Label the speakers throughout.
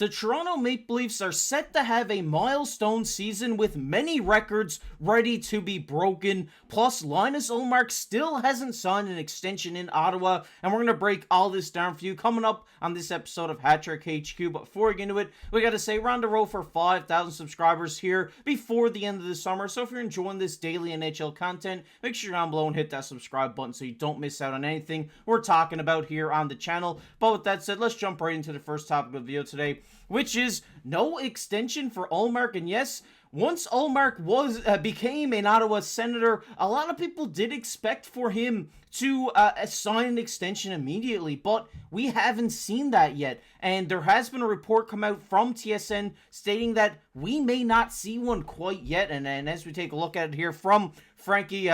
Speaker 1: The Toronto Maple Leafs are set to have a milestone season with many records ready to be broken. Plus, Linus Ullmark still hasn't signed an extension in Ottawa, and we're going to break all this down for you coming up on this episode of Hat Trick HQ. But before we get into it, we got to say we're on the road for 5,000 subscribers here before the end of the summer. So if you're enjoying this daily NHL content, make sure you're down below and hit that subscribe button so you don't miss out on anything we're talking about here on the channel. But with that said, let's jump right into the first topic of the video today, which is no extension for Ullmark. And yes, once Ullmark became an Ottawa Senator, a lot of people did expect for him to sign an extension immediately, but we haven't seen that yet. And there has been a report come out from TSN stating that we may not see one quite yet. And as we take a look at it here from Frankie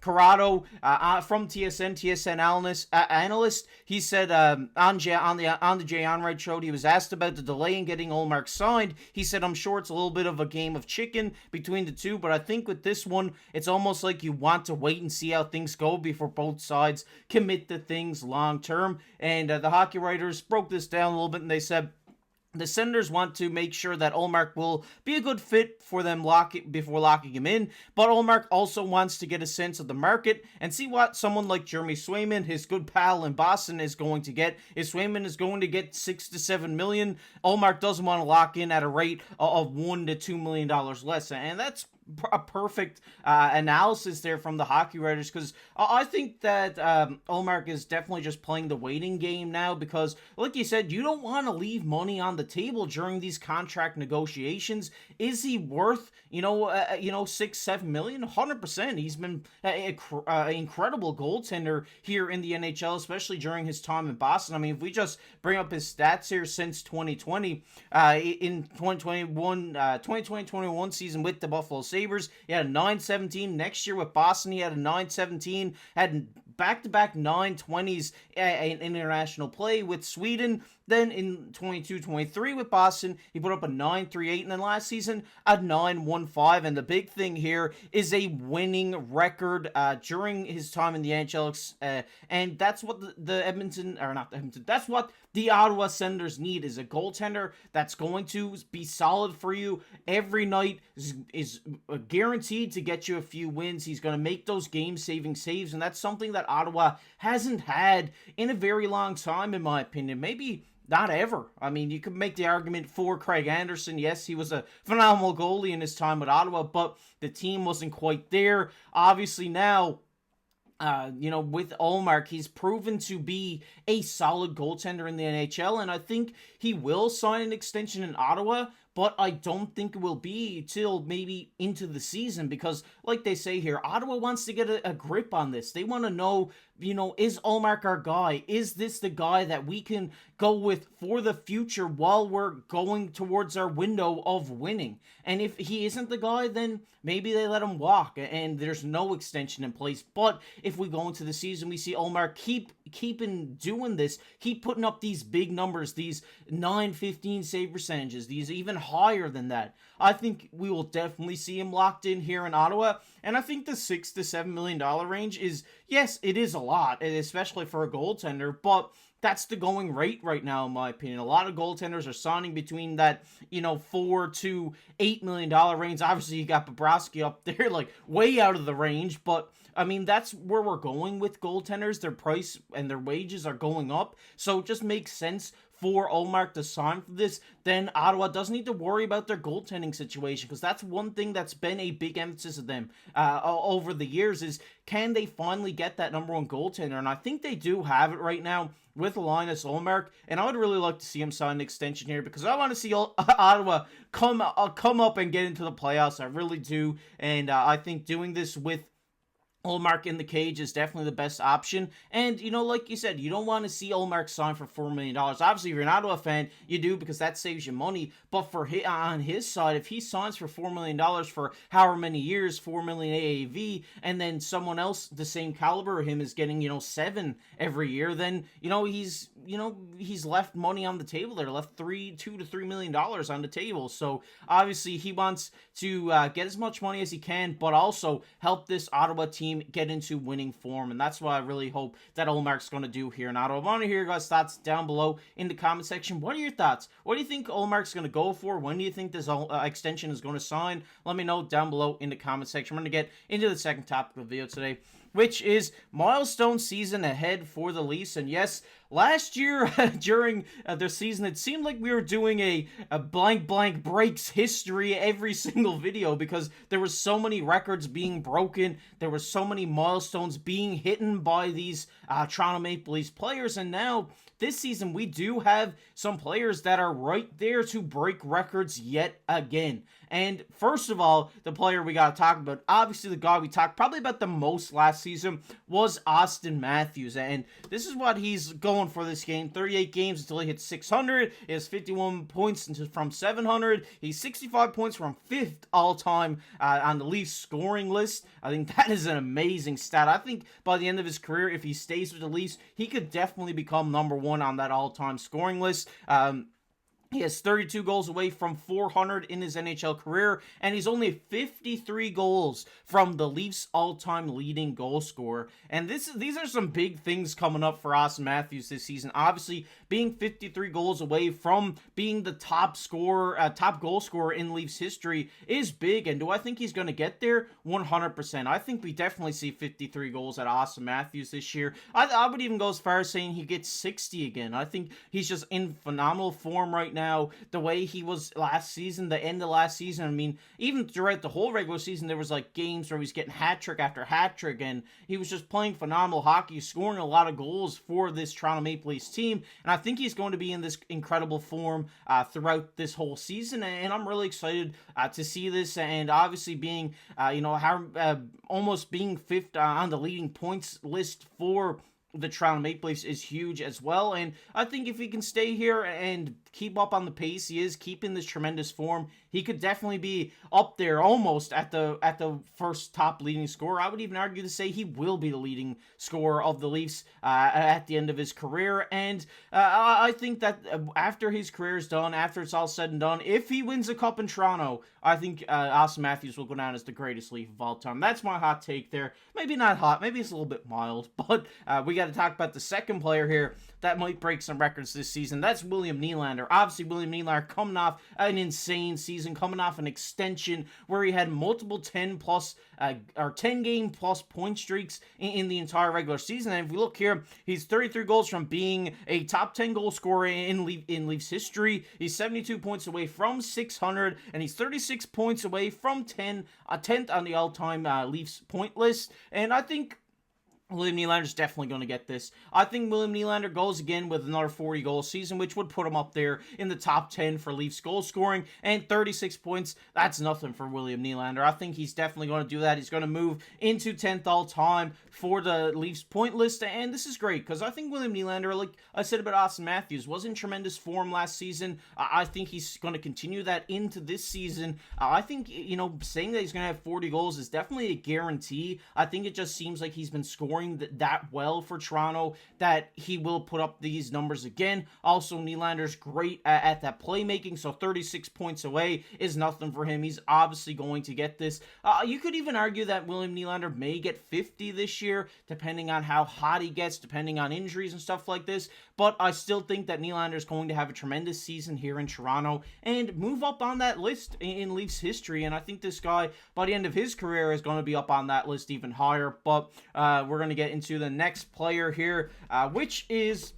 Speaker 1: Corrado from TSN analyst, he said on the Jay Onrait show, he was asked about the delay in getting Ullmark signed. He said, "I'm sure it's a little bit of a game of chicken between the two, but I think with this one, it's almost like you want to wait and see how things go before both sides commit to things long term." And the hockey writers broke this down a little bit, and they said the Senators want to make sure that Ullmark will be a good fit for them before locking him in, but Ullmark also wants to get a sense of the market and see what someone like Jeremy Swayman, his good pal in Boston, is going to get. If Swayman is going to get $6 to $7 million, Ullmark doesn't want to lock in at a rate of $1 to $2 million less, and that's a perfect analysis there from the hockey writers, because I think that Ullmark is definitely just playing the waiting game now, because like you said, you don't want to leave money on the table during these contract negotiations. Is he worth 6-7 million? 100%. He's been an incredible goaltender here in the NHL, especially during his time in Boston. I mean, if we just bring up his stats here since 2020, in 2020-21 season with the Buffalo Sabres, he had a 917. Next year with Boston, he had a 917. Had back-to-back 920s in international play with Sweden. Then in 22-23 with Boston, he put up a 938, and then last season a 915. And the big thing here is a winning record during his time in the NHL, and that's what that's what the Ottawa Senators need, is a goaltender that's going to be solid for you every night, is guaranteed to get you a few wins. He's going to make those game-saving saves, and that's something that Ottawa hasn't had in a very long time, in my opinion. Maybe not ever. I mean, you could make the argument for Craig Anderson. Yes, he was a phenomenal goalie in his time with Ottawa, but the team wasn't quite there. Obviously now, with Ullmark, he's proven to be a solid goaltender in the NHL, and I think he will sign an extension in Ottawa, but I don't think it will be till maybe into the season, because like they say here, Ottawa wants to get a grip on this. They want to know, is Ullmark our guy? Is this the guy that we can go with for the future while we're going towards our window of winning? And if he isn't the guy, then maybe they let him walk and there's no extension in place. But if we go into the season, we see Ullmark keeping doing this, keep putting up these big numbers, these 915 save percentages, these even higher than that. I think we will definitely see him locked in here in Ottawa, and I think the $6 to $7 million range is, yes, it is a lot, especially for a goaltender, but that's the going rate right now, in my opinion. A lot of goaltenders are signing between that, $4 to $8 million range. Obviously, you got Bobrovsky up there, like, way out of the range, but I mean, that's where we're going with goaltenders. Their price and their wages are going up, so it just makes sense for Ullmark to sign for this. Then Ottawa doesn't need to worry about their goaltending situation, because that's one thing that's been a big emphasis of them over the years, is can they finally get that number one goaltender? And I think they do have it right now with Linus Ullmark, and I would really like to see him sign an extension here, because I want to see Ottawa come up and get into the playoffs. I really do, and I think doing this with Ullmark in the cage is definitely the best option. And, like you said, you don't want to see Ullmark sign for $4 million. Obviously, if you're an Ottawa fan, you do, because that saves you money. But on his side, if he signs for $4 million for however many years, $4 million AAV, and then someone else the same caliber of him is getting, $7 every year, then, he's left money on the table there, left $2 to $3 million on the table. So, obviously, he wants to get as much money as he can, but also help this Ottawa team get into winning form, and that's what I really hope that Ullmark's going to do here. Now, I want to hear your guys' thoughts down below in the comment section. What are your thoughts? What do you think Ullmark's going to go for? When do you think this extension is going to sign? Let me know down below in the comment section. We're going to get into the second topic of the video today, which is milestone season ahead for the Leafs. And yes, last year during their season, it seemed like we were doing a blank breaks history every single video, because there were so many records being broken. There were so many milestones being hit by these Toronto Maple Leafs players. And now this season, we do have some players that are right there to break records yet again. And first of all, the player we got to talk about, obviously the guy we talked probably about the most last season, was Auston Matthews. And this is what he's going for this game. 38 games until he hits 600. He has 51 points from 700. He's 65 points from 5th all-time on the Leafs scoring list. I think that is an amazing stat. I think by the end of his career, if he stays with the Leafs, he could definitely become number 1 on that all-time scoring list. He has 32 goals away from 400 in his NHL career, and he's only 53 goals from the Leafs' all-time leading goal scorer. And these are some big things coming up for Auston Matthews this season. Obviously, being 53 goals away from being the top goal scorer in Leafs history is big. And do I think he's going to get there? 100%. I think we definitely see 53 goals at Auston Matthews this year. I would even go as far as saying he gets 60 again. I think he's just in phenomenal form right now. The way he was last season, the end of last season, I mean, even throughout the whole regular season, there was like games where he was getting hat trick after hat trick, and he was just playing phenomenal hockey, scoring a lot of goals for this Toronto Maple Leafs team. And I think he's going to be in this incredible form throughout this whole season, and I'm really excited to see this. And obviously being, almost being 5th on the leading points list for the Toronto Maple Leafs is huge as well. And I think if he can stay here and keep up on the pace he is, keeping this tremendous form, he could definitely be up there almost at the first top leading scorer. I would even argue to say he will be the leading scorer of the Leafs at the end of his career. And I think that after his career is done, after it's all said and done, if he wins a cup in Toronto, I think Auston Matthews will go down as the greatest Leaf of all time. That's my hot take there. Maybe not hot, maybe it's a little bit mild, but we got to talk about the second player here that might break some records this season. That's William Nylander. Obviously, William Nylander coming off an insane season, coming off an extension where he had multiple 10 game plus point streaks in the entire regular season. And if we look here, he's 33 goals from being a top 10 goal scorer in Leafs history. He's 72 points away from 600, and he's 36 points away from 10th on the all-time Leafs point list. And I think William Nylander's definitely going to get this. I think William Nylander goes again with another 40-goal season, which would put him up there in the top 10 for Leafs goal scoring, and 36 points, that's nothing for William Nylander. I think he's definitely going to do that. He's going to move into 10th all-time for the Leafs point list, and this is great, because I think William Nylander, like I said about Auston Matthews, was in tremendous form last season. I think he's going to continue that into this season. I think, saying that he's going to have 40 goals is definitely a guarantee. I think it just seems like he's been scoring that well for Toronto that he will put up these numbers again. Also, Nylander's great at that playmaking, so 36 points away is nothing for him. He's obviously going to get this. You could even argue that William Nylander may get 50 this year, depending on how hot he gets, depending on injuries and stuff like this, but I still think that Nylander is going to have a tremendous season here in Toronto and move up on that list in Leafs history, and I think this guy, by the end of his career, is going to be up on that list even higher. But we're going to get into the next player here, which is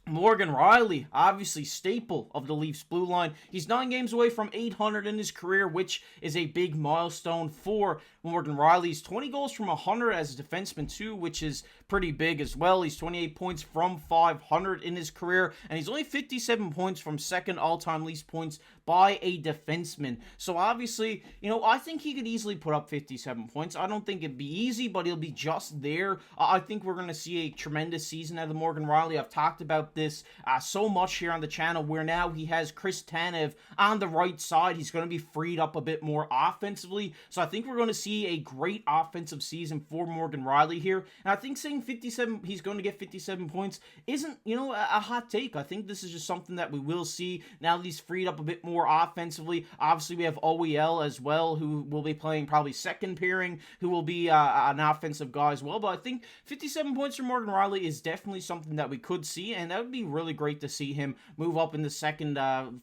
Speaker 1: Morgan Rielly, obviously staple of the Leafs blue line. He's 9 games away from 800 in his career, which is a big milestone for Morgan Rielly. He's 20 goals from 100 as a defenseman too, which is pretty big as well. He's 28 points from 500 in his career, and he's only 57 points from second all-time Leafs points by a defenseman. So obviously, I think he could easily put up 57 points. I don't think it'd be easy, but he'll be just there. I think we're going to see a tremendous season out of Morgan Rielly. I've talked about about this so much here on the channel, where now he has Chris Tanev on the right side. He's going to be freed up a bit more offensively. So I think we're going to see a great offensive season for Morgan Rielly here. And I think saying 57, he's going to get 57 points isn't, a hot take. I think this is just something that we will see now that he's freed up a bit more offensively. Obviously, we have OEL as well, who will be playing probably second pairing, who will be an offensive guy as well. But I think 57 points for Morgan Rielly is definitely something that we could see, and that would be really great to see him move up in the second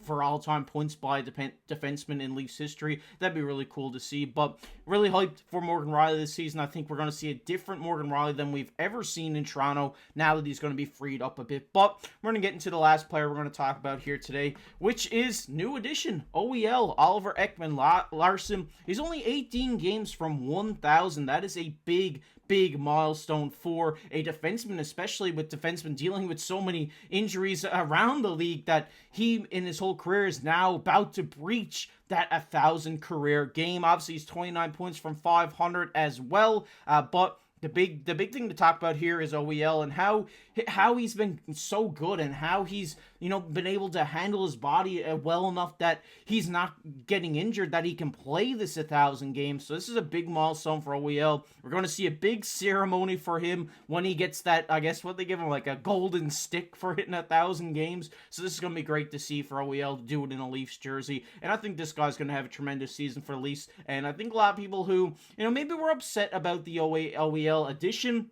Speaker 1: for all-time points by defenseman in Leafs history. That'd be really cool to see. But really hyped for Morgan Rielly this season. I think we're going to see a different Morgan Rielly than we've ever seen in Toronto now that he's going to be freed up a bit. But we're going to get into the last player we're going to talk about here today, which is new addition, OEL, Oliver Ekman-Larsson. He's only 18 games from 1,000. That is a big milestone for a defenseman, especially with defensemen dealing with so many injuries around the league, that he in his whole career is now about to breach that 1,000 career game. Obviously, he's 29 points from 500 as well, but the big thing to talk about here is OEL and how he's been so good, and how he's been able to handle his body well enough that he's not getting injured, that he can play this 1,000 games. So this is a big milestone for OEL. We're going to see a big ceremony for him when he gets that, I guess what they give him, like a golden stick for hitting 1,000 games. So this is going to be great to see for OEL to do it in a Leafs jersey, and I think this guy's going to have a tremendous season for the Leafs. And I think a lot of people who maybe were upset about the OEL addition,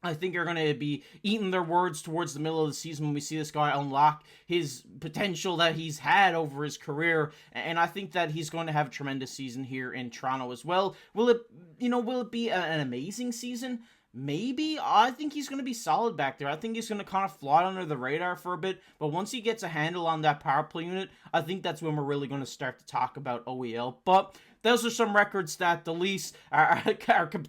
Speaker 1: I think are going to be eating their words towards the middle of the season when we see this guy unlock his potential that he's had over his career. And I think that he's going to have a tremendous season here in Toronto as well. Will it be an amazing season? Maybe. I think he's going to be solid back there. I think he's going to kind of fly under the radar for a bit, but once he gets a handle on that power play unit, I think that's when we're really going to start to talk about OEL. But those are some records that the Leafs are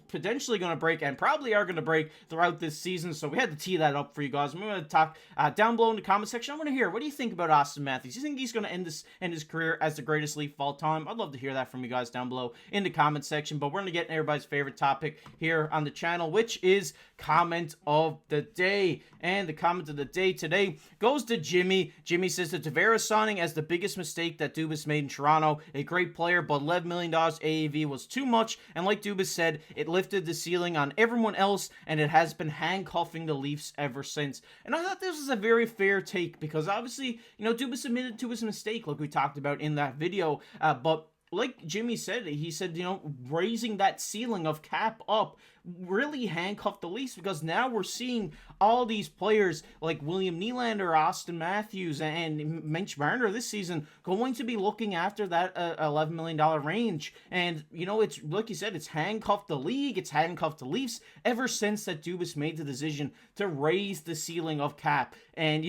Speaker 1: potentially going to break, and probably are going to break throughout this season. So we had to tee that up for you guys. I'm going to talk down below in the comment section. I want to hear, what do you think about Austin Matthews? Do you think he's going to end his career as the greatest Leaf of all time? I'd love to hear that from you guys down below in the comment section. But we're going to get everybody's favorite topic here on the channel, which is comment of the day. And the comment of the day today goes to Jimmy. Jimmy says that Tavares signing as the biggest mistake that Dubas made in Toronto. A great player, but $11 million AAV was too much, and like Dubas said, it lifted the ceiling on everyone else, and it has been handcuffing the Leafs ever since. And I thought this was a very fair take, because obviously, Dubas admitted to his mistake, like we talked about in that video, but like Jimmy said, he said, raising that ceiling of cap up really handcuffed the Leafs, because now we're seeing all these players like William Nylander, Austin Matthews, and Mitch Marner this season going to be looking after that $11 million range. And, it's like you said, it's handcuffed the league, it's handcuffed the Leafs ever since that Dubas made the decision to raise the ceiling of cap. And,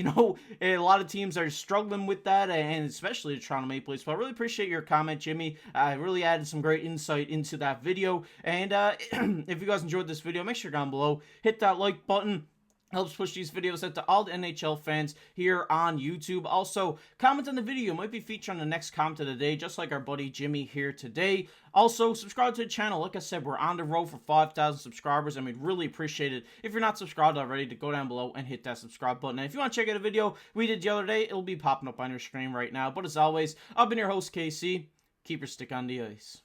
Speaker 1: a lot of teams are struggling with that, and especially the Toronto Maple Leafs. But I really appreciate your comment, Jimmy. I really added some great insight into that video. And if you guys enjoyed this video, make sure down below, hit that like button. Helps push these videos out to all the NHL fans here on YouTube. Also, comment on the video. You might be featured on the next comment of the day, just like our buddy Jimmy here today. Also, subscribe to the channel. Like I said, we're on the road for 5,000 subscribers, and we'd really appreciate it if you're not subscribed already to go down below and hit that subscribe button. And if you want to check out a video we did the other day, it'll be popping up on your screen right now. But as always, I've been your host, KC. Keep your stick on the ice.